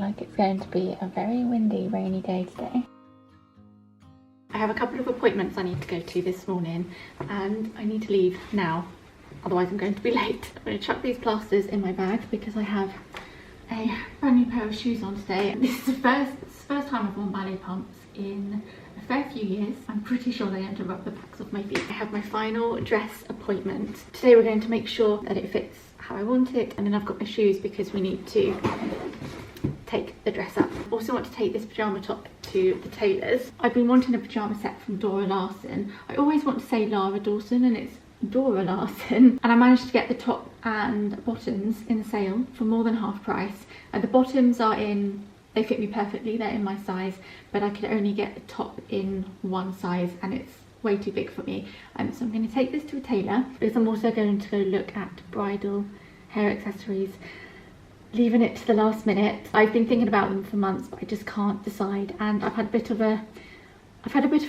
like it's going to be a very windy, rainy day today. I have a couple of appointments I need to go to this morning and I need to leave now, otherwise I'm going to be late. I'm going to chuck these plasters in my bag because I have a brand new pair of shoes on today. This is the first time I've worn ballet pumps in a fair few years. I'm pretty sure they have to rub the backs off my feet. I have my final dress appointment. Today we're going to make sure that it fits how I want it, and then I've got my shoes because we need to take the dress up. I also want to take this pyjama top to the tailor's. I've been wanting a pyjama set from Dora Larson. I always want to say Lara Dawson and it's Dora Larson, and I managed to get the top and bottoms in the sale for more than half price. The bottoms are in, they fit me perfectly, they're in my size, but I could only get the top in one size and it's way too big for me. So I'm going to take this to a tailor because I'm also going to go look at bridal hair accessories, leaving it to the last minute. I've been thinking about them for months, but I just can't decide, and I've had a bit of a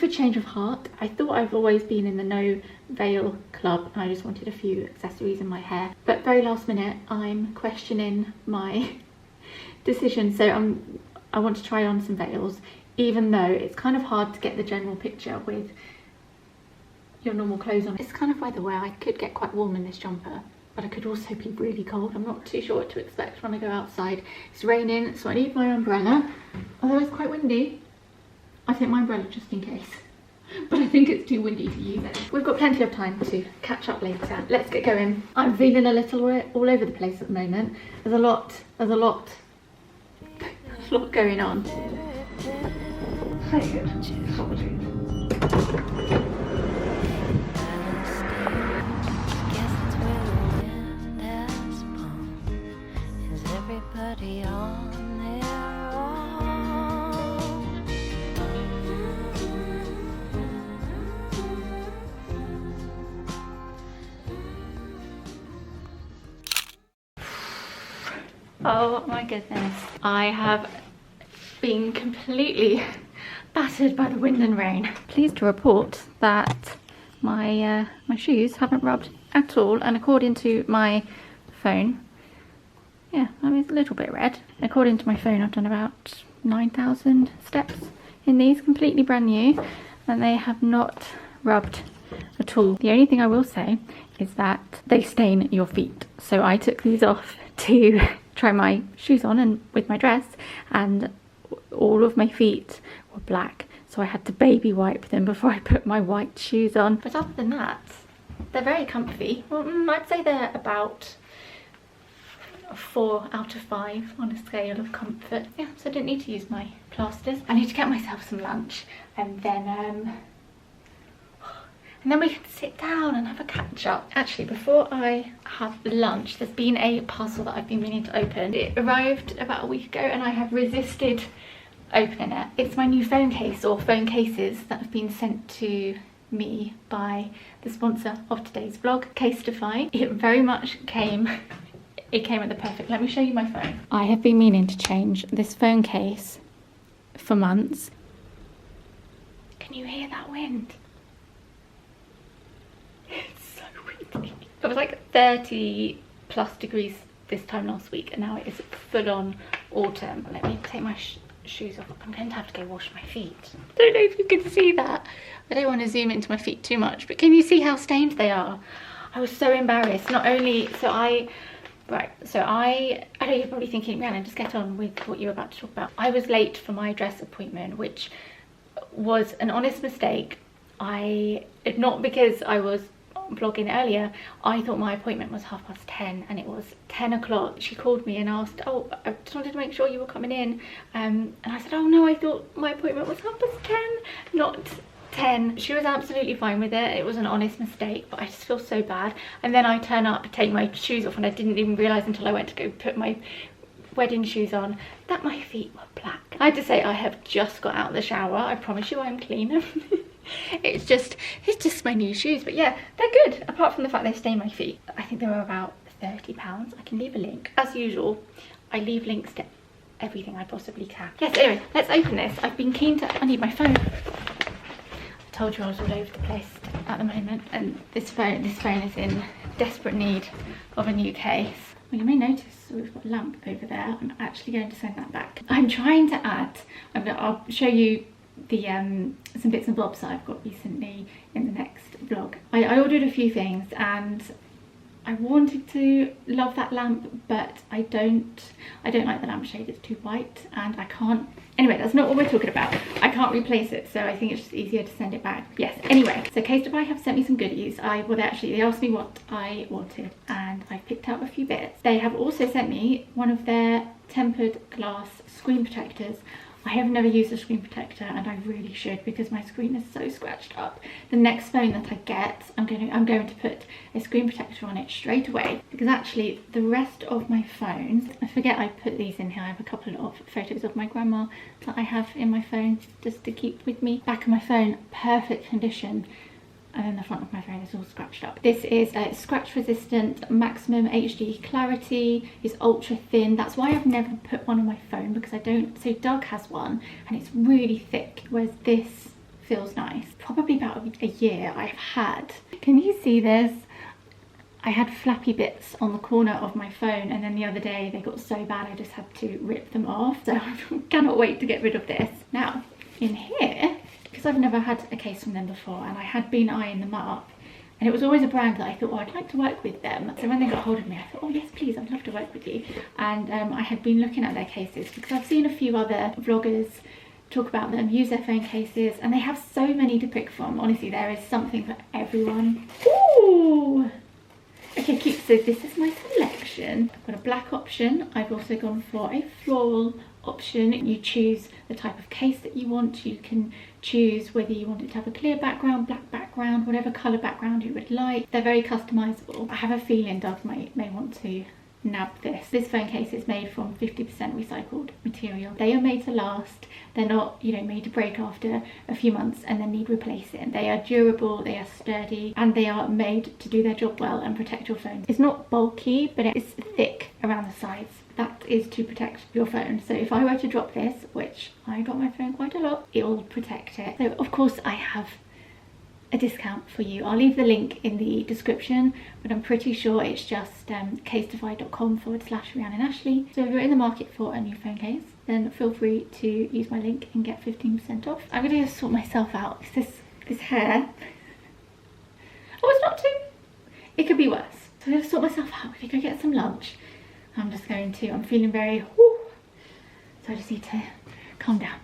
change of heart. I thought I've always been in the no veil club and I just wanted a few accessories in my hair, but very last minute I'm questioning my decision. So I want to try on some veils, even though it's kind of hard to get the general picture with your normal clothes on. It's kind of by the way, I could get quite warm in this jumper, but I could also be really cold. I'm not too sure what to expect when I go outside. It's raining, so I need my umbrella, although it's quite windy. I take my umbrella just in case, but I think it's too windy to use it. We've got plenty of time to catch up later. Let's get going. I'm feeling a little all over the place at the moment. There's a lot going on. So good. Everybody on their own. Oh my goodness. I have been completely battered by the wind and rain. Pleased to report that my shoes haven't rubbed at all, and according to my phone, yeah, I mean, it's a little bit red. According to my phone, I've done about 9,000 steps in these, completely brand new, and they have not rubbed at all. The only thing I will say is that they stain your feet. So I took these off to try my shoes on and with my dress, and all of my feet were black. So I had to baby wipe them before I put my white shoes on. But other than that, they're very comfy. Well, I'd say they're about 4 out of 5 on a scale of comfort. Yeah, so I didn't need to use my plasters. I need to get myself some lunch, and then we can sit down and have a catch up. Actually, before I have lunch, there's been a parcel that I've been meaning to open. It arrived about a week ago and I have resisted opening it. It's my new phone case, or phone cases, that have been sent to me by the sponsor of today's vlog, Casetify. It very much came at the perfect. Let me show you my phone. I have been meaning to change this phone case for months. Can you hear that wind? It's so windy. It was like 30 plus degrees this time last week, and now it is full on autumn. Let me take my shoes off. I'm going to have to go wash my feet. I don't know if you can see that. I don't want to zoom into my feet too much, but can you see how stained they are? I was so embarrassed. Not only, I know you're probably thinking, Rhiannon, just get on with what you're about to talk about. I was late for my dress appointment, which was an honest mistake. Not because I was vlogging earlier, I thought my appointment was 10:30 and it was 10 o'clock. She called me and asked, oh, I just wanted to make sure you were coming in. And I said, oh no, I thought my appointment was 10:30, not 10. She was absolutely fine with it. It was an honest mistake, but I just feel so bad. And then I turn up to take my shoes off and I didn't even realise until I went to go put my wedding shoes on that my feet were black. I had to say I have just got out of the shower. I promise you I'm clean. It's just my new shoes, but yeah, they're good, apart from the fact they stain my feet. I think they were about £30. I can leave a link. As usual, I leave links to everything I possibly can. Yes, anyway, let's open this. I've been keen to, I need my phone. I told you I was all over the place at the moment, and this phone is in desperate need of a new case. Well, you may notice we've got a lamp over there. I'm actually going to send that back. I'm trying to add, I'll show you the some bits and bobs that I've got recently in the next vlog. I ordered a few things and I wanted to love that lamp, but I don't like the lampshade. It's too white and I can't. Anyway, that's not what we're talking about. I can't replace it, so I think it's just easier to send it back. Yes, anyway, so Case to Buy have sent me some goodies. They asked me what I wanted and I picked out a few bits. They have also sent me one of their tempered glass screen protectors. I have never used a screen protector and I really should, because my screen is so scratched up. The next phone that I get, I'm going to put a screen protector on it straight away, because actually the rest of my phone, I forget I put these in here. I have a couple of photos of my grandma that I have in my phone just to keep with me. Back of my phone, perfect condition. And then the front of my phone is all scratched up. This is a scratch resistant, maximum HD clarity, is ultra thin. That's why I've never put one on my phone, because I don't. So Doug has one and it's really thick, whereas this feels nice. Probably about a year I've had. Can you see this? I had flappy bits on the corner of my phone, and then the other day they got so bad I just had to rip them off. So I cannot wait to get rid of this. Now, in here, because I've never had a case from them before and I had been eyeing them up, and it was always a brand that I thought, oh, I'd like to work with them. So when they got hold of me, I thought, oh yes, please, I'd love to work with you. And I had been looking at their cases because I've seen a few other vloggers talk about them, use their phone cases, and they have so many to pick from. Honestly, there is something for everyone. Ooh! Okay, cute. So this is my selection. I've got a black option. I've also gone for a floral option. You choose the type of case that you want. You can choose whether you want it to have a clear background, black background, whatever colour background you would like. They're very customisable. I have a feeling Doug may want to nab this. This phone case is made from 50% recycled material. They are made to last. They're not, you know, made to break after a few months and then need replacing. They are durable, they are sturdy, and they are made to do their job well and protect your phone. It's not bulky, but it's thick around the sides. That is to protect your phone. So if I were to drop this, which I drop my phone quite a lot, it will protect it. So of course I have a discount for you. I'll leave the link in the description, but I'm pretty sure it's just casetify.com/Rhiannon Ashlee. So if you're in the market for a new phone case, then feel free to use my link and get 15% off. I'm going to sort myself out. It's this hair. Oh, it's not too. It could be worse. So I'm going to sort myself out. I'm going to go get some lunch. I'm feeling very, whoo, so I just need to calm down.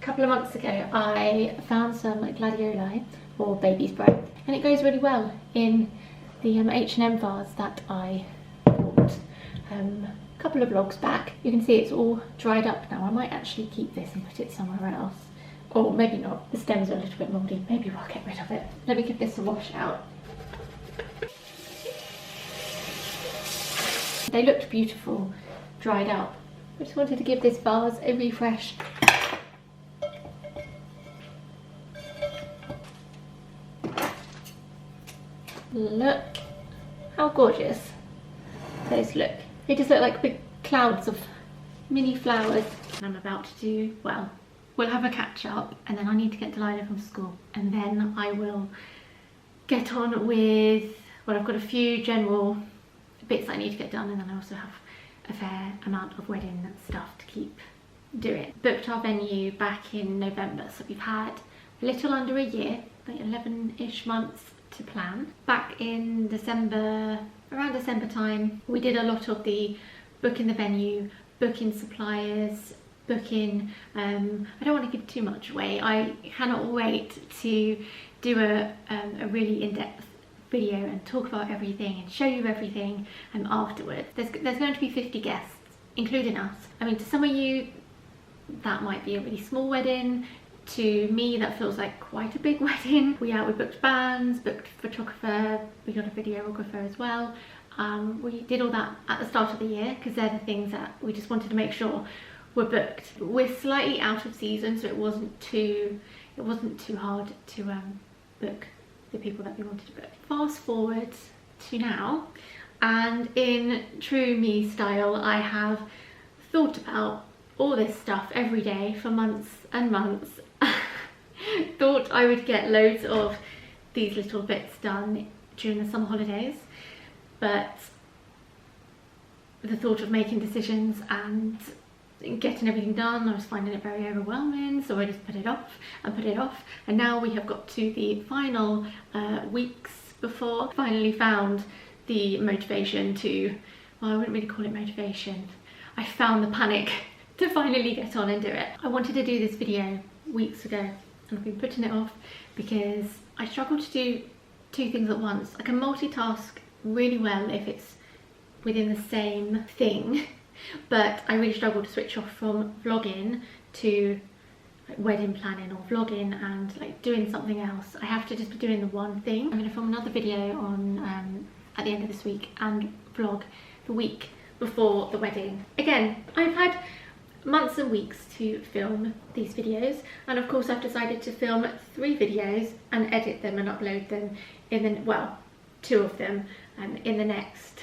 A couple of months ago I found some gladioli, or baby's breath, and it goes really well in the H&M vase that I bought a couple of vlogs back. You can see it's all dried up now. I might actually keep this and put it somewhere else. Or maybe not. The stems are a little bit mouldy. Maybe we'll get rid of it. Let me give this a wash out. They looked beautiful, dried up. I just wanted to give this vase a refresh. Look how gorgeous those look. They just look like big clouds of mini flowers. And I'm about to do, well, we'll have a catch up and then I need to get Delilah from school, and then I will get on with, well, I've got a few general bits I need to get done, and then I also have a fair amount of wedding stuff to keep doing. Booked our venue back in November, so we've had a little under a year, like 11-ish months to plan. Back in December, around December time, we did a lot of the booking the venue, booking suppliers, booking. I don't want to give too much away. I cannot wait to do a really in-depth video and talk about everything and show you everything afterwards. There's going to be 50 guests, including us. I mean, to some of you that might be a really small wedding. To me that feels like quite a big wedding. We booked bands, booked photographer, we got a videographer as well. We did all that at the start of the year because they're the things that we just wanted to make sure were booked. We're slightly out of season, so it wasn't too hard to book the people that we wanted to book. Fast forward to now, and in true me style, I have thought about all this stuff every day for months and months, thought I would get loads of these little bits done during the summer holidays, but the thought of making decisions and getting everything done, I was finding it very overwhelming, so I just put it off and put it off, and now we have got to the final weeks before I finally found the motivation to, well, I wouldn't really call it motivation, I found the panic to finally get on and do it. I wanted to do this video weeks ago and I've been putting it off because I struggle to do two things at once. I can multitask really well if it's within the same thing, but I really struggle to switch off from vlogging to like wedding planning or vlogging and like doing something else. I have to just be doing the one thing. I'm going to film another video on at the end of this week and vlog the week before the wedding. Again, I've had months and weeks to film these videos, and of course I've decided to film 3 videos and edit them and upload them in the, well, 2 of them in the next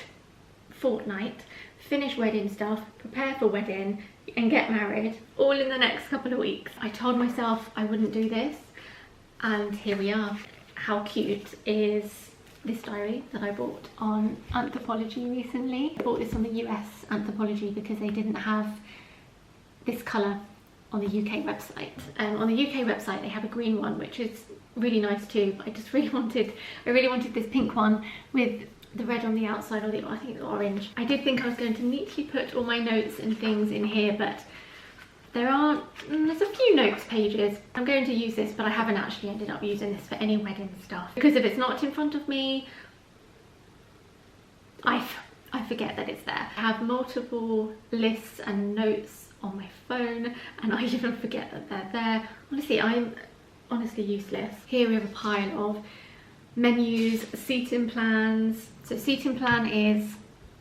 fortnight, finish wedding stuff, prepare for wedding and get married all in the next couple of weeks. I told myself I wouldn't do this, and here we are. How cute is this diary that I bought on Anthropologie recently? I bought this on the US Anthropologie because they didn't have this colour on the UK website. On the UK website they have a green one, which is really nice too, but I really wanted this pink one with the red on the outside, or I think the orange. I did think I was going to neatly put all my notes and things in here, but there's a few notes pages. I'm going to use this, but I haven't actually ended up using this for any wedding stuff because if it's not in front of me, I forget that it's there. I have multiple lists and notes on my phone and I even forget that they're there. Honestly, I'm honestly useless. Here we have a pile of menus, seating plans. So seating plan is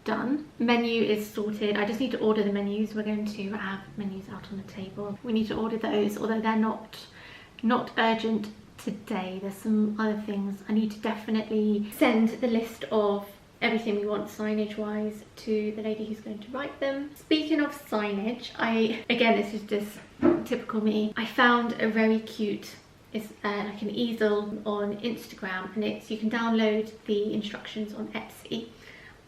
done. Menu is sorted. I just need to order the menus. We're going to have menus out on the table. We need to order those, although they're not urgent today. There's some other things. I need to definitely send the list of everything we want signage wise to the lady who's going to write them. Speaking of signage, again, this is just typical me. I found a very cute, it's like an easel on Instagram, and you can download the instructions on Etsy.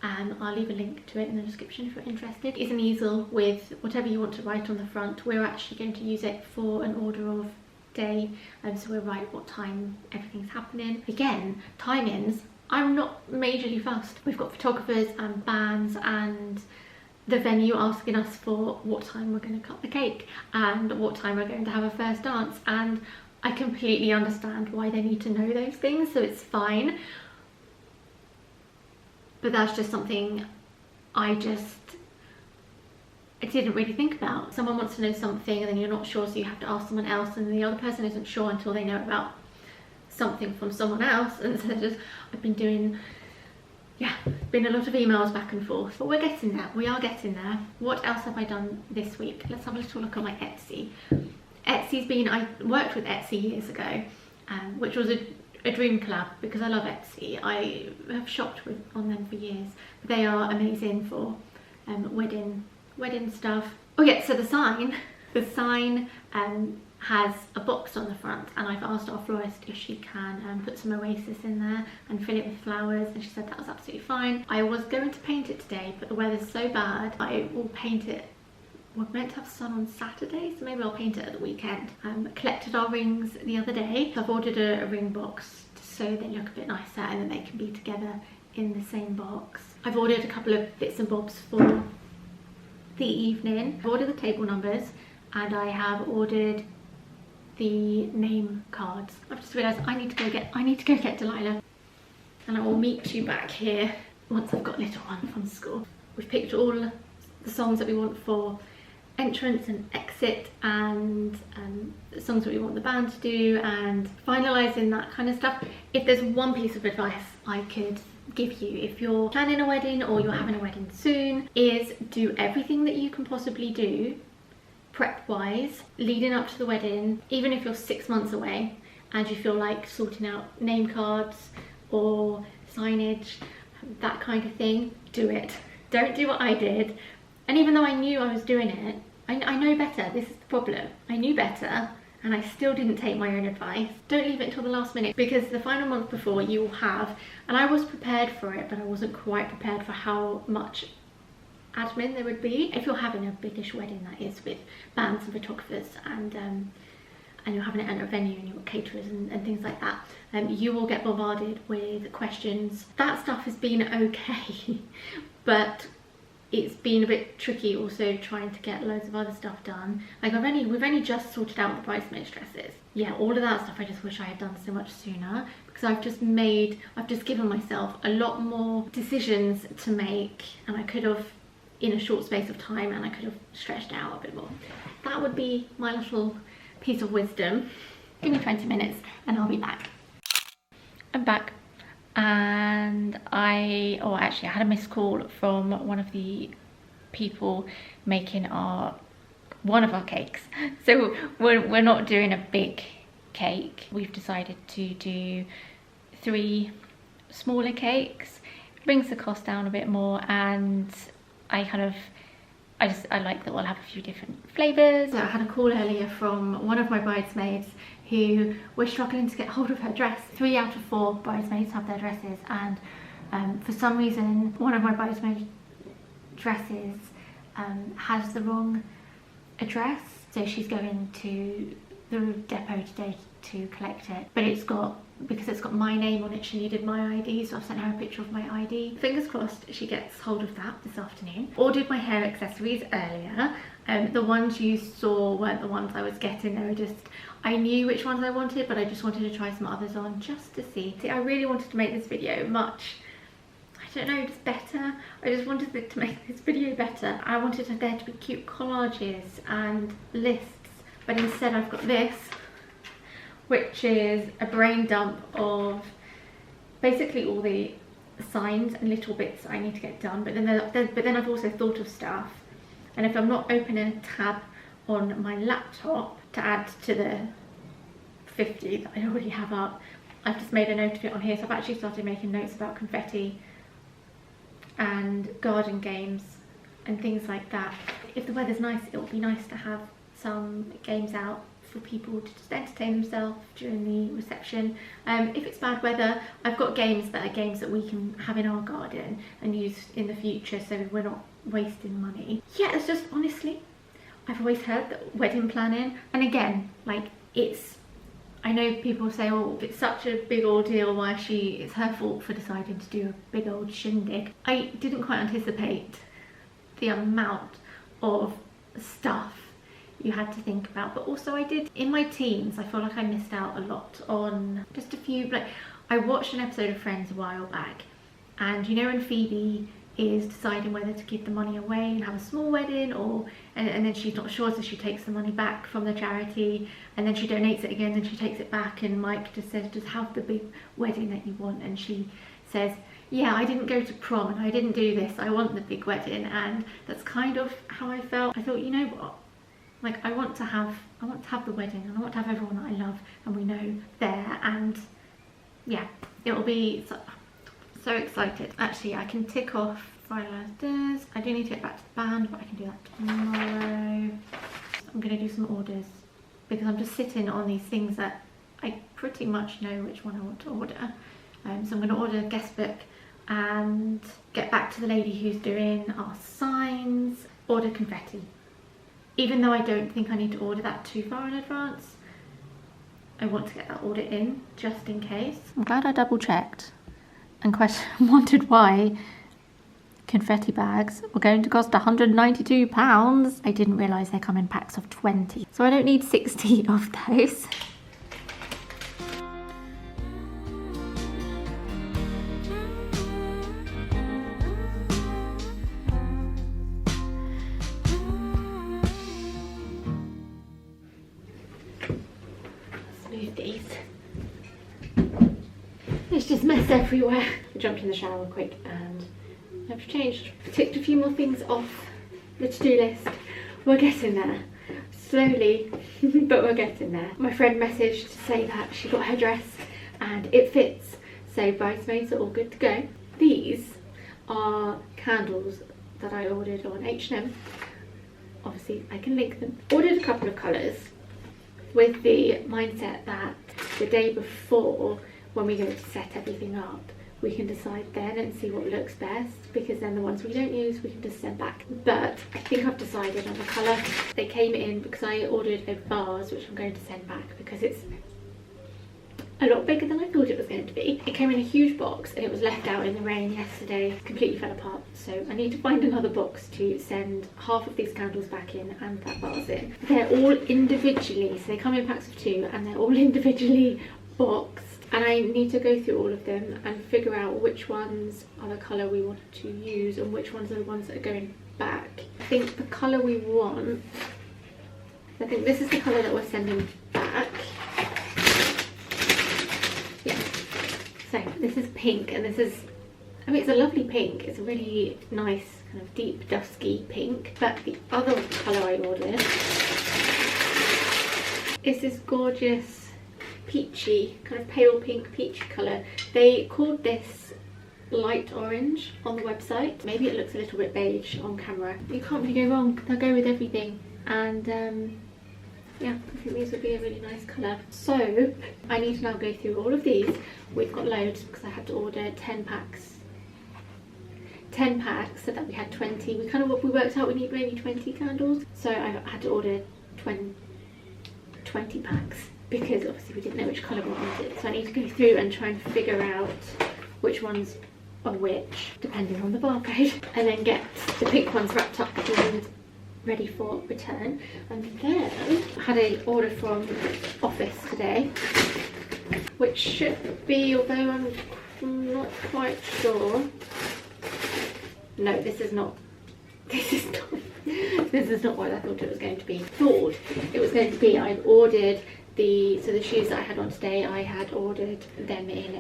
I'll leave a link to it in the description if you're interested. It's an easel with whatever you want to write on the front. We're actually going to use it for an order of day, so we'll write what time everything's happening. Again, timings, I'm not majorly fussed. We've got photographers and bands and the venue asking us for what time we're going to cut the cake and what time we're going to have a first dance, and I completely understand why they need to know those things, so it's fine. But that's just something I didn't really think about. Someone wants to know something and then you're not sure, so you have to ask someone else, and the other person isn't sure until they know about something from someone else. And so I've been doing, been a lot of emails back and forth, but we're getting there. We are getting there. What else have I done this week? Let's have a little look at my Etsy. I worked with Etsy years ago, which was a dream collab because I love Etsy. I have shopped on them for years, but they are amazing for wedding stuff. Oh yeah, so the sign has a box on the front, and I've asked our florist if she can put some oasis in there and fill it with flowers, and she said that was absolutely fine. I was going to paint it today, but the weather's so bad I will paint it. We're meant to have sun on Saturday, so maybe I'll paint it at the weekend. Collected our rings the other day. I've ordered a ring box so they look a bit nicer and then they can be together in the same box. I've ordered a couple of bits and bobs for the evening. I've ordered the table numbers and I have ordered the name cards. I've just realised I need to go get Delilah, and I will meet you back here once I've got little one from school. We've picked all the songs that we want for entrance and exit, and the songs that we want the band to do, and finalising that kind of stuff. If there's one piece of advice I could give you if you're planning a wedding or you're having a wedding soon, is do everything that you can possibly do prep wise leading up to the wedding. Even if you're 6 months away and you feel like sorting out name cards or signage, that kind of thing, do it. Don't do what I did. And even though I knew I was doing it, I know better. This is the problem. I knew better, and I still didn't take my own advice. Don't leave it until the last minute, because the final month before you will have, and I was prepared for it, but I wasn't quite prepared for how much admin there would be. If you're having a biggish wedding, that is, with bands and photographers, and you're having it at a venue and you've got caterers and things like that, you will get bombarded with questions. That stuff has been okay, but it's been a bit tricky also trying to get loads of other stuff done. Like we've only just sorted out the bridesmaids' dresses. Yeah, all of that stuff I just wish I had done so much sooner, because I've just given myself a lot more decisions to make, and I could have, in a short space of time, and I could have stretched out a bit more. That would be my little piece of wisdom. Give me 20 minutes and I'll be back. I'm back. And I had a missed call from one of the people making one of our cakes. So we're not doing a big cake. We've decided to do 3 smaller cakes. It brings the cost down a bit more, and I like that we'll have a few different flavours. So I had a call earlier from one of my bridesmaids who was struggling to get hold of her dress. 3 out of 4 bridesmaids have their dresses, and for some reason one of my bridesmaid dresses has the wrong address, so she's going to the depot today to collect it, but because it's got my name on it, she needed my ID, so I've sent her a picture of my ID. Fingers crossed she gets hold of that this afternoon. Ordered my hair accessories earlier. The ones you saw weren't the ones I was getting. They were just, I knew which ones I wanted, but I just wanted to try some others on just to see. See, I really wanted to make this video just better. I just wanted to make this video better. I wanted there to be cute collages and lists, but instead I've got this, which is a brain dump of basically all the signs and little bits I need to get done. But then I've also thought of stuff, and if I'm not opening a tab on my laptop to add to the 50 that I already have up, I've just made a note of it on here. So I've actually started making notes about confetti and garden games and things like that. If the weather's nice, it will be nice to have some games out for people to just entertain themselves during the reception. If it's bad weather, I've got games that we can have in our garden and use in the future, so we're not wasting money. Yeah, it's just, honestly, I've always heard that wedding planning, and again, like, I know people say, oh, it's such a big ordeal, why it's her fault for deciding to do a big old shindig. I didn't quite anticipate the amount of stuff you had to think about, but also I did in my teens. I feel like I missed out a lot on just a few, like, I watched an episode of Friends a while back, and you know when Phoebe is deciding whether to give the money away and have a small wedding, and then she's not sure, so she takes the money back from the charity, and then she donates it again, and she takes it back, and Mike just says, just have the big wedding that you want, and she says, yeah, I didn't go to prom and I didn't do this, I want the big wedding. And that's kind of how I felt. I thought, you know what, like, I want to have the wedding, and I want to have everyone that I love and we know there, and yeah, it'll be so excited. Actually, I can tick off finalised. I do need to get back to the band, but I can do that tomorrow. I'm going to do some orders because I'm just sitting on these things that I pretty much know which one I want to order. So I'm going to order a guest book and get back to the lady who's doing our signs, order confetti. Even though I don't think I need to order that too far in advance, I want to get that order in just in case. I'm glad I double checked and wondered why confetti bags were going to cost £192. I didn't realise they come in packs of 20, so I don't need 60 of those. Smoothies. There's just mess everywhere. I jumped in the shower quick and I've changed. I ticked a few more things off the to-do list. We're getting there. Slowly, but we're getting there. My friend messaged to say that she got her dress and it fits. So bridesmaids are all good to go. These are candles that I ordered on H&M. Obviously, I can link them. Ordered a couple of colours. with the mindset that the day before, when we go to set everything up, we can decide then and see what looks best, because then the ones we don't use we can just send back. But I think I've decided on the colour. They came in because I ordered a vase which I'm going to send back because it's a lot bigger than I thought it was going to be. It came in a huge box and it was left out in the rain yesterday, completely fell apart. So I need to find another box to send half of these candles back in and that vase in. They're all individually, so they come in packs of 2 and they're all individually boxed. And I need to go through all of them and figure out which ones are the colour we want to use and which ones are the ones that are going back. I think the colour we want, I think this is the colour that we're sending back. Yeah, so this is pink, and this is, I mean, it's a lovely pink. It's a really nice kind of deep dusky pink. But the other colour I ordered is this gorgeous peachy, kind of pale pink peach colour. They called this light orange on the website. Maybe it looks a little bit beige on camera. You can't really go wrong. They'll go with everything. And yeah, I think these would be a really nice colour. So I need to now go through all of these. We've got loads because I had to order 10 packs. 10 packs so that we had 20. We worked out we need maybe 20 candles. So I had to order 20 packs because obviously we didn't know which colour we wanted. So I need to go through and try and figure out which ones are which, depending on the barcode, and then get the pink ones wrapped up and ready for return. And then I had an order from Office today, which should be, although I'm not quite sure. No, this is not this is not what I thought it was going to be. Thought it was going to be, I'd ordered the shoes that I had on today, I had ordered them in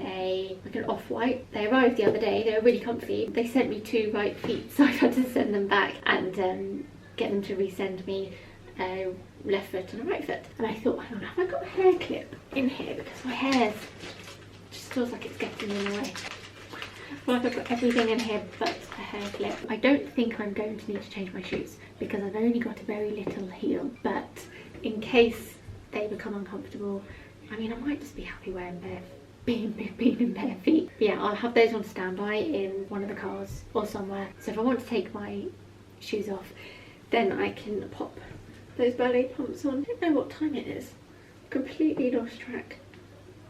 like an off-white. They arrived the other day, they were really comfy. They sent me 2 right feet, so I had to send them back and get them to resend me a left foot and a right foot. And I thought, hang on, have I got a hair clip in here? Because my hair just feels like it's getting in the way. Well, I've got everything in here but a hair clip. I don't think I'm going to need to change my shoes because I've only got a very little heel, but in case they become uncomfortable, I mean, I might just be happy wearing being in bare feet. But yeah, I'll have those on standby in one of the cars or somewhere. So if I want to take my shoes off, then I can pop those ballet pumps on. I don't know what time it is. Completely lost track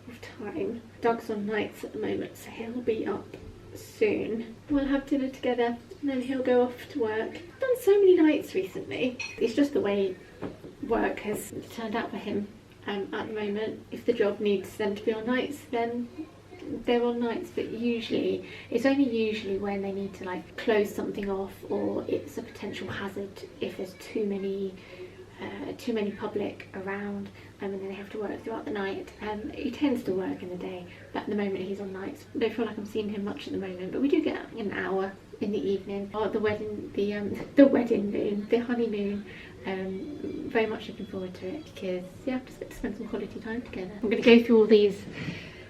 of time. Doug's on nights at the moment, so he'll be up soon. We'll have dinner together and then he'll go off to work. I've done so many nights recently. It's just the way work has turned out for him at the moment. If the job needs them to be on nights, then they're on nights, but usually it's only usually when they need to like close something off or it's a potential hazard if there's too many public around, and then they have to work throughout the night. He tends to work in the day, but at the moment he's on nights. I don't feel like I'm seeing him much at the moment, but we do get an hour in the evening. Oh, the honeymoon. Very much looking forward to it because yeah, just get to spend some quality time together. I'm going to go through all these,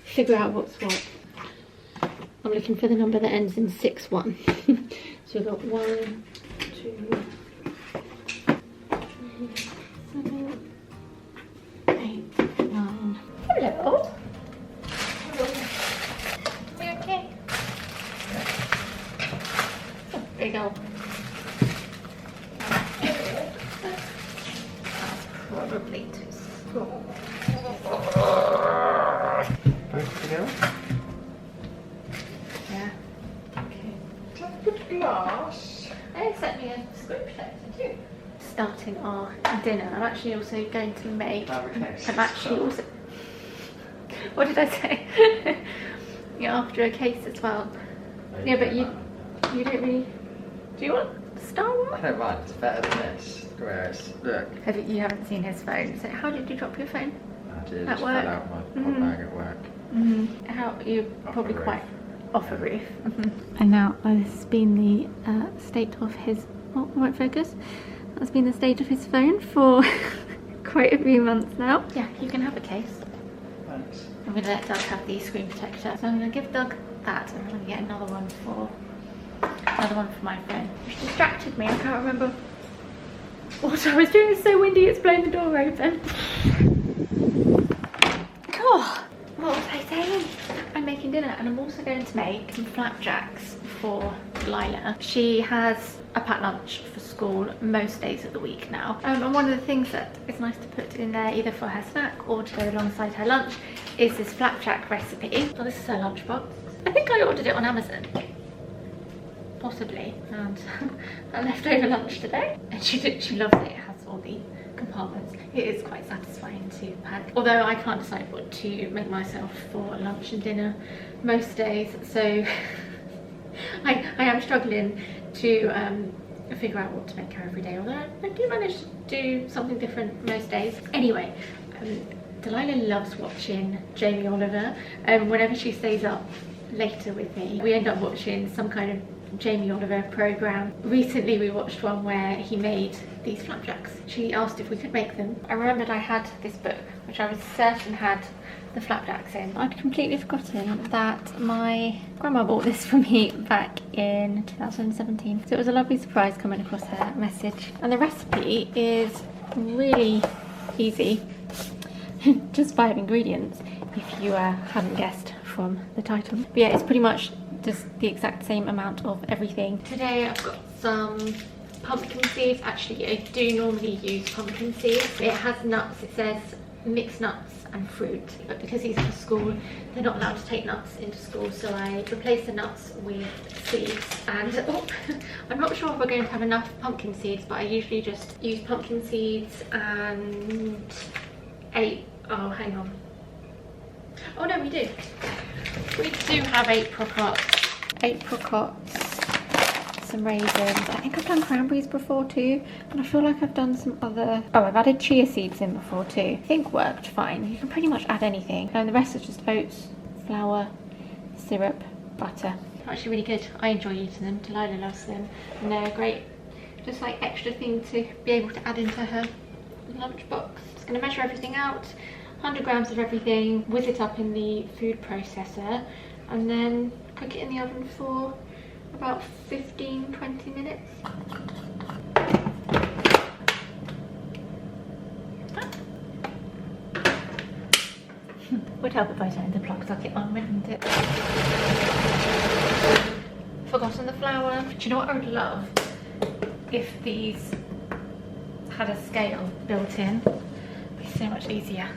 figure out what's what. I'm looking for the number that ends in 61. So we've got 1, 2, 7, 8, 9. Hello. Are you okay? Oh, there you go. Probably too small. Yeah. Okay. Good glass. They sent me a screen protector too. Starting our dinner. I'm actually also going to make. I'm actually also. What did I say? You're after a case as well. Yeah, but you don't really. Do you want Star Wars? I don't mind. It's better than this. Whereas, look. You haven't seen his phone. So how did you drop your phone? I did. At Just work? fell out my bag at work. How you're probably a quite off a roof. And now this has been the state of his. Oh, it won't focus. That's been the state of his phone for quite a few months now. Yeah, you can have a case. Thanks. I'm going to let Doug have the screen protector. So I'm going to give Doug that, and I'm going to get another one for my phone. Which distracted me. I can't remember what I was doing. It's so windy. It's blown the door open. to make some flapjacks for Delilah. She has a packed lunch for school most days of the week now. And one of the things that is nice to put in there, either for her snack or to go alongside her lunch, is this flapjack recipe. So this is her lunchbox. I think I ordered it on Amazon. Possibly. And a leftover lunch today. And she loves it. It has all the compartments. It is quite satisfying to pack. Although I can't decide what to make myself for lunch and dinner most days. So I am struggling to figure out what to make her every day. Although I do manage to do something different most days. Anyway, Delilah loves watching Jamie Oliver. Whenever she stays up later with me, we end up watching some kind of Jamie Oliver program. Recently we watched one where he made these flapjacks. She asked if we could make them. I remembered I had this book which I was certain had the flapjacks in. I'd completely forgotten that my grandma bought this for me back in 2017. So it was a lovely surprise coming across her message. And the recipe is really easy. Just 5 ingredients, if you hadn't guessed from the title. But yeah, it's pretty much just the exact same amount of everything. Today I've got some pumpkin seeds. Actually, I do normally use pumpkin seeds. It has nuts. It says mixed nuts and fruit, but because he's in school, they're not allowed to take nuts into school, so I replace the nuts with seeds. And I'm not sure if we're going to have enough pumpkin seeds, but I usually just use pumpkin seeds and 8, oh hang on, oh no, we do have apricots, some raisins. I think I've done cranberries before too, and I feel like I've done some other, oh, I've added chia seeds in before too. I think worked fine. You can pretty much add anything, and the rest is just oats, flour, syrup, butter. Actually really good. I enjoy eating them. Delilah loves them, and they're great, just like extra thing to be able to add into her lunchbox. Just going to measure everything out, 100 grams of everything, whiz it up in the food processor, and then cook it in the oven for about 15-20 minutes. Would help if I turned the plug socket on, wouldn't it? Forgotten the flour. Do you know what I would love? If these had a scale built in. It'd be so much easier.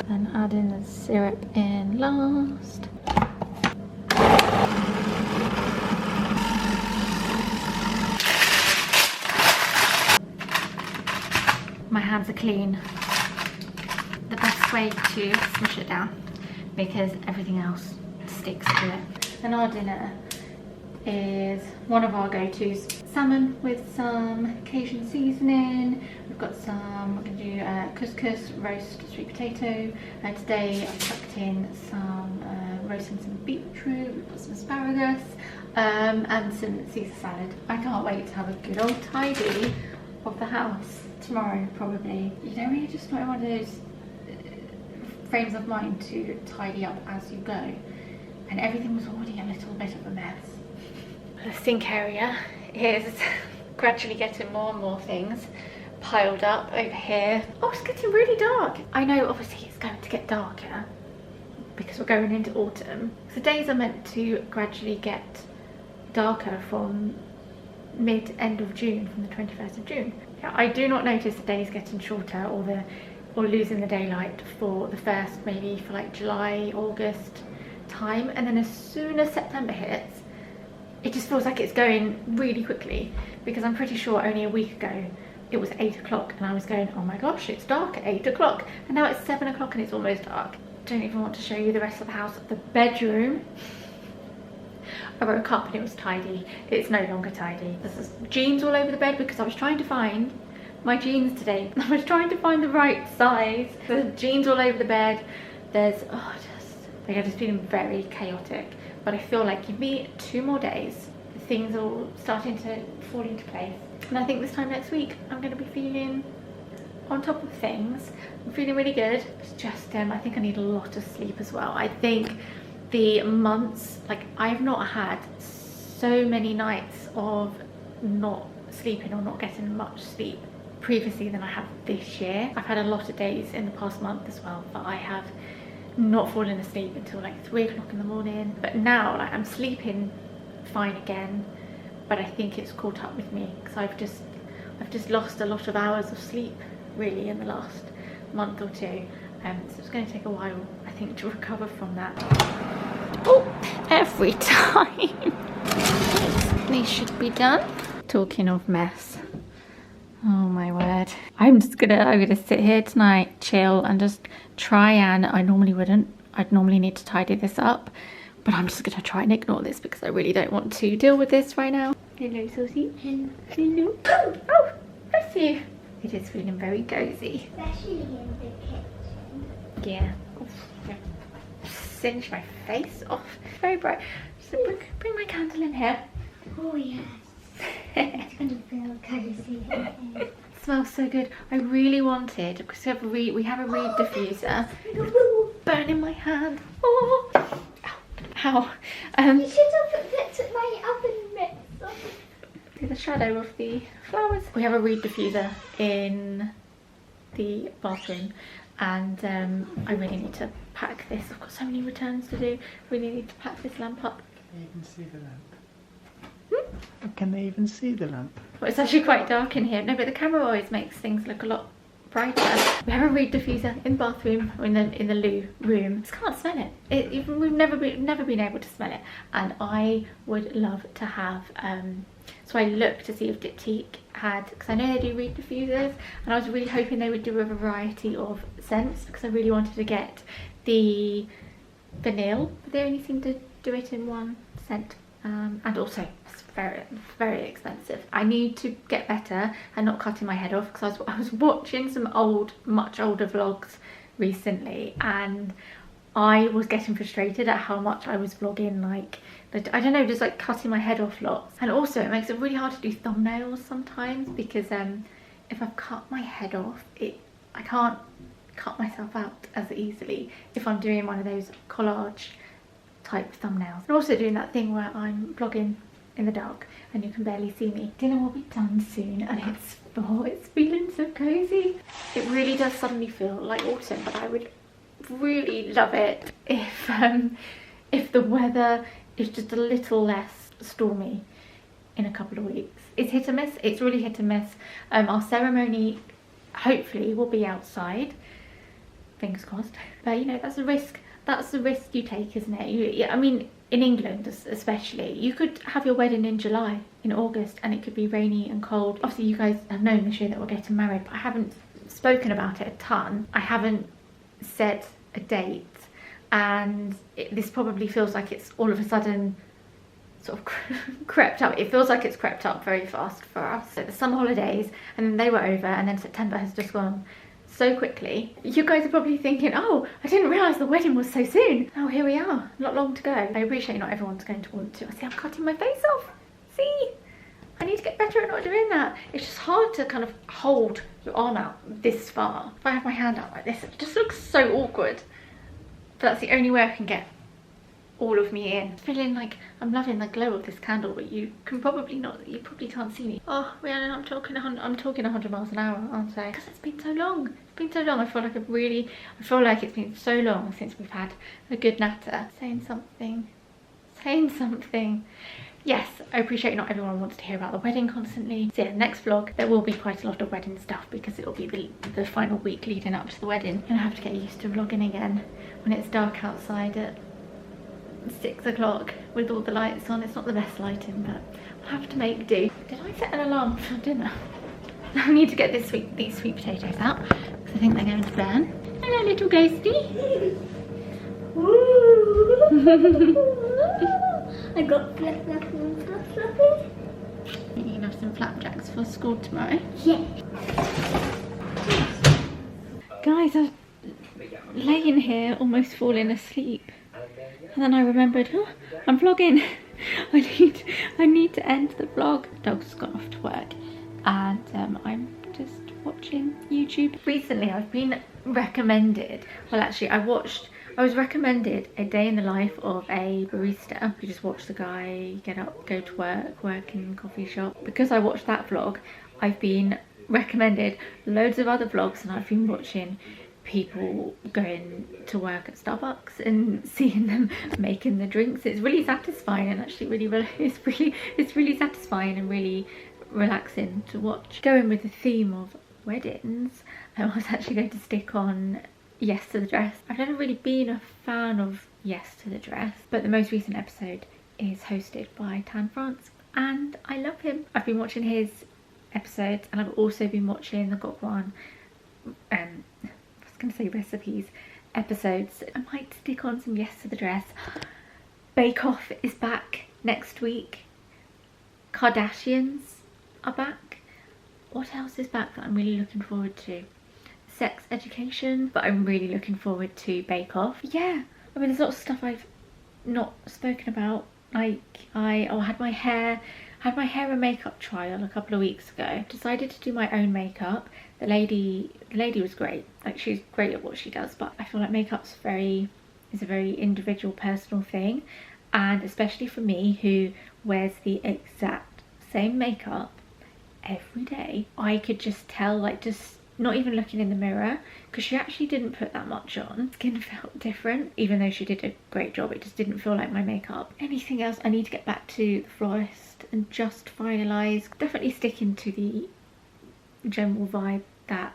Then add in the syrup in last. My hands are clean. The best way to smush it down, because everything else sticks to it. And our dinner is one of our go-tos. Salmon with some Cajun seasoning. We've got some, we're going to do couscous, roast sweet potato. Today I've chucked in some roasting some beetroot. We've got some asparagus and some Caesar salad. I can't wait to have a good old tidy of the house tomorrow, probably. You know, when you're just not in one of those frames of mind to tidy up as you go, and everything was already a little bit of a mess. The sink area is gradually getting more and more things piled up over here. Oh, it's getting really dark. I know obviously it's going to get darker because we're going into autumn. So days are meant to gradually get darker from mid-end of June, from the 21st of June. Yeah, I do not notice the days getting shorter or losing the daylight for the first, maybe for like July, August time, and then as soon as September hits, it just feels like it's going really quickly, because I'm pretty sure only a week ago it was 8 o'clock and I was going, oh my gosh, it's dark at 8 o'clock, and now it's 7 o'clock and it's almost dark. Don't even want to show you the rest of the house. The bedroom, I woke up and it was tidy. It's no longer tidy. There's jeans all over the bed because I was trying to find my jeans today. I was trying to find the right size. There's jeans all over the bed. There's, oh, like I've just been very chaotic. But I feel like give me 2 more days, things are all starting to fall into place. And I think this time next week, I'm going to be feeling on top of things. I'm feeling really good. It's just, I think I need a lot of sleep as well. I think the months, like I've not had so many nights of not sleeping or not getting much sleep previously than I have this year. I've had a lot of days in the past month as well that I have not fallen asleep until like 3 o'clock in the morning, but now like I'm sleeping fine again, but I think it's caught up with me because I've just lost a lot of hours of sleep really in the last month or two, so it's going to take a while I think to recover from that. Oh, every time. These should be done. Talking of mess, oh my word, I'm gonna sit here tonight, chill, and just try, and I normally wouldn't. I'd normally need to tidy this up, but I'm just gonna try and ignore this because I really don't want to deal with this right now. Hello, Susie. Hello. Oh, bless you. It is feeling very cozy. Especially in the kitchen. Yeah. Singe my face off. Very bright. So bring my candle in here. Oh yes. It's gonna feel cozy. It smells so good. I really wanted, because we have a reed diffuser. Burning my hand. Oh. Ow. You should have looked at my oven mitts. See the shadow of the flowers. We have a reed diffuser in the bathroom, and I really need to pack this. I've got so many returns to do. Really need to pack this lamp up. Can you even see the lamp? Can they even see the lamp? Well, it's actually quite dark in here. No, but the camera always makes things look a lot brighter. We have a reed diffuser in the bathroom, or in the loo room. Just can't smell it. We've never been able to smell it, and I would love to have. So I looked to see if Diptyque had, because I know they do reed diffusers, and I was really hoping they would do a variety of scents, because I really wanted to get the vanilla, but they only seem to do it in one scent, and also it's very expensive. I need to get better at not cutting my head off, because I was watching some much older vlogs recently, and I was getting frustrated at how much I was vlogging, like, I don't know, just like cutting my head off lots. And also it makes it really hard to do thumbnails sometimes, because if I've cut my head off, I can't cut myself out as easily if I'm doing one of those collage type thumbnails. And also doing that thing where I'm vlogging in the dark and you can barely see me. Dinner will be done soon, and it's feeling so cozy. It really does suddenly feel like autumn, but I would really love it if the weather is just a little less stormy in a couple of weeks. It's hit and miss. It's really hit and miss. Our ceremony hopefully will be outside, fingers crossed, but you know, that's a risk you take, isn't it? I mean, in England especially, you could have your wedding in July, in August, and it could be rainy and cold. Obviously you guys have known this year that we're getting married, but I haven't spoken about it a ton. I haven't set a date, and this probably feels like it's all of a sudden sort of crept up. It feels like it's crept up very fast for us. So the summer holidays, and then they were over, and then September has just gone so quickly. You guys are probably thinking, oh, I didn't realise the wedding was so soon. Oh, here we are, not long to go. I appreciate not everyone's going to want to. See, I'm cutting my face off. See, I need to get better at not doing that. It's just hard to kind of hold your arm out this far. If I have my hand out like this, it just looks so awkward. But that's the only way I can get all of me in. Feeling like I'm loving the glow of this candle, but you probably can't see me. Oh, Rhiannon, I'm talking 100 miles an hour, aren't I? Because it's been so long. It's been so long. I feel like it's been so long since we've had a good natter. Saying something. Yes, I appreciate not everyone wants to hear about the wedding constantly. So yeah, next vlog, there will be quite a lot of wedding stuff, because it will be the final week leading up to the wedding. And I have to get used to vlogging again when it's dark outside at 6 o'clock with all the lights on. It's not the best lighting, but I'll have to make do. Did I set an alarm for dinner? I need to get these sweet potatoes out, because I think they're going to burn. Hello, little ghosty. I got flap flappy. You can have some flapjacks for school tomorrow. Yeah. Guys, I'm laying here almost falling asleep, and then I remembered, oh, I'm vlogging. I need to end the vlog. Dog's gone off to work, and I'm just watching YouTube. Recently I've been recommended, well actually I was recommended a day in the life of a barista. You just watch the guy get up, go to work in a coffee shop. Because I watched that vlog, I've been recommended loads of other vlogs, and I've been watching people going to work at Starbucks and seeing them making the drinks. It's really satisfying, and actually it's really satisfying and really relaxing to watch. Going with the theme of weddings, I was actually going to stick on Yes to the Dress. I've never really been a fan of Yes to the Dress, but the most recent episode is hosted by Tan France and I love him. I've been watching his episodes, and I've also been watching the Gokwan I was going to say recipes episodes. I might stick on some Yes to the Dress. Bake Off is back next week. Kardashians are back. What else is back that I'm really looking forward to? Sex Education, but I'm really looking forward to Bake Off. Yeah, I mean, there's lots of stuff I've not spoken about. Like I had my hair and makeup trial a couple of weeks ago. Decided to do my own makeup. The lady was great. Like, she's great at what she does, but I feel like makeup's is a very individual, personal thing, and especially for me, who wears the exact same makeup every day, I could just tell, like, just not even looking in the mirror, because she actually didn't put that much on. Skin felt different, even though she did a great job. It just didn't feel like my makeup. Anything else? I need to get back to the florist and just finalise. Definitely sticking to the general vibe that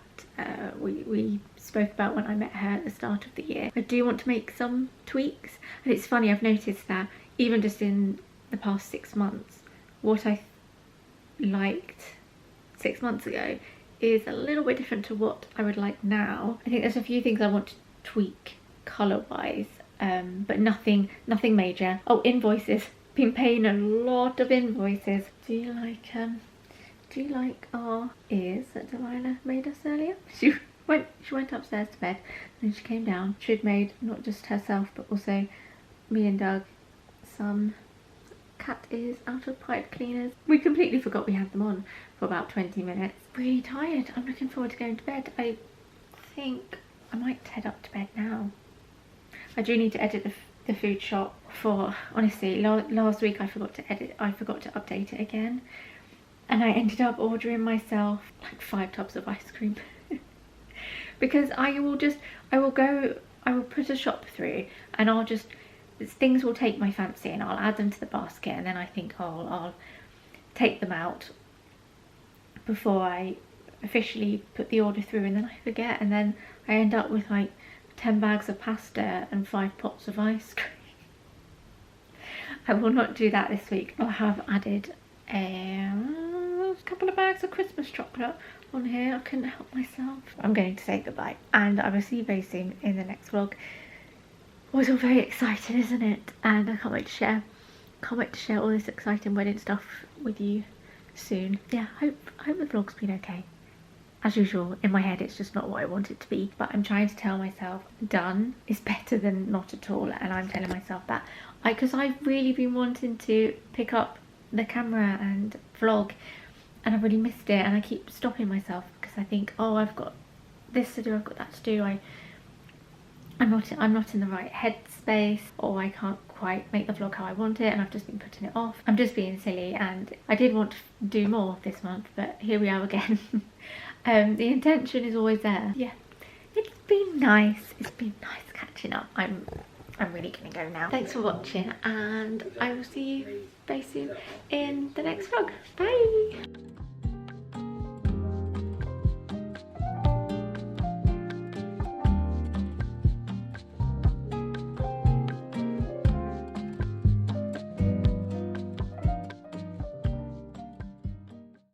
we spoke about when I met her at the start of the year. I do want to make some tweaks, and it's funny, I've noticed that even just in the past 6 months, what I liked 6 months ago is a little bit different to what I would like now. I think there's a few things I want to tweak colour wise, but nothing major. Oh, invoices. Been paying a lot of invoices. Do you like our ears that Delilah made us earlier? She went upstairs to bed, and then she came down. She'd made not just herself but also me and Doug some cat ears out of pipe cleaners. We completely forgot we had them on for about 20 minutes. Really tired. I'm looking forward to going to bed. I think I might head up to bed now. I do need to edit the food shop for, honestly, last week I forgot to update it again, and I ended up ordering myself like 5 tubs of ice cream because I will put a shop through, and things will take my fancy, and I'll add them to the basket, and then I think, oh, I'll take them out before I officially put the order through, and then I forget, and then I end up with like 10 bags of pasta and 5 pots of ice cream. I will not do that this week. I have added a couple of bags of Christmas chocolate on here. I couldn't help myself. I'm going to say goodbye, and I will see you very soon in the next vlog. Always all very excited, isn't it? And I can't wait to share all this exciting wedding stuff with you soon. Yeah, I hope the vlog's been okay. As usual, in my head it's just not what I want it to be, but I'm trying to tell myself done is better than not at all, and I'm telling myself that because I've really been wanting to pick up the camera and vlog, and I've really missed it, and I keep stopping myself because I think, oh, I've got this to do, I've got that to do, I'm not in the right headspace, or I can't quite make the vlog how I want it, and I've just been putting it off. I'm just being silly, and I did want to do more this month, but here we are again. The intention is always there. Yeah, it's been nice. It's been nice catching up. I'm really gonna go now. Thanks for watching, and I will see you very soon in the next vlog. Bye.